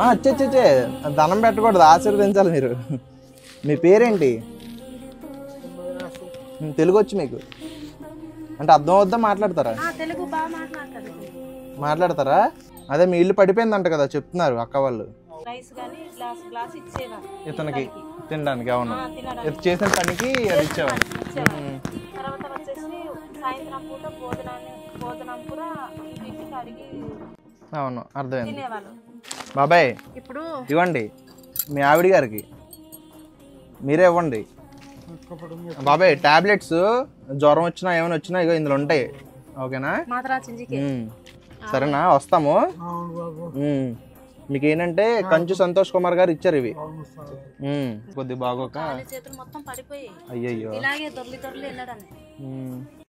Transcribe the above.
అచ్చే దండం పెట్టకూడదు, ఆశీర్వదించాలి మీరు. మీ పేరేంటి? తెలుగు వచ్చి మీకు అంటే అర్థం అవుద్దా? మాట్లాడతారా? మాట్లాడతారా? అదే మీ ఇల్లు పడిపోయిందంట కదా చెప్తున్నారు అక్క వాళ్ళు ఇతనికి తినడానికి. అవును, ఇది చేసిన పనికి అది ఇచ్చేవాళ్ళు. అవును, అర్థమైంది. బాబాయ్ ఇప్పుడు ఇవ్వండి మీ ఆవిడ గారికి, మీరే ఇవ్వండి బాబాయ్. టాబ్లెట్స్ జ్వరం వచ్చినా ఏమైనా వచ్చినా ఇగో ఇందులో ఉంటాయి, ఓకేనా? సరేనా? వస్తాము. మీకు ఏంటంటే కంచు సంతోష్ కుమార్ గారు ఇచ్చారు ఇవి. కొద్ది బాగోక అయ్యయ్యో.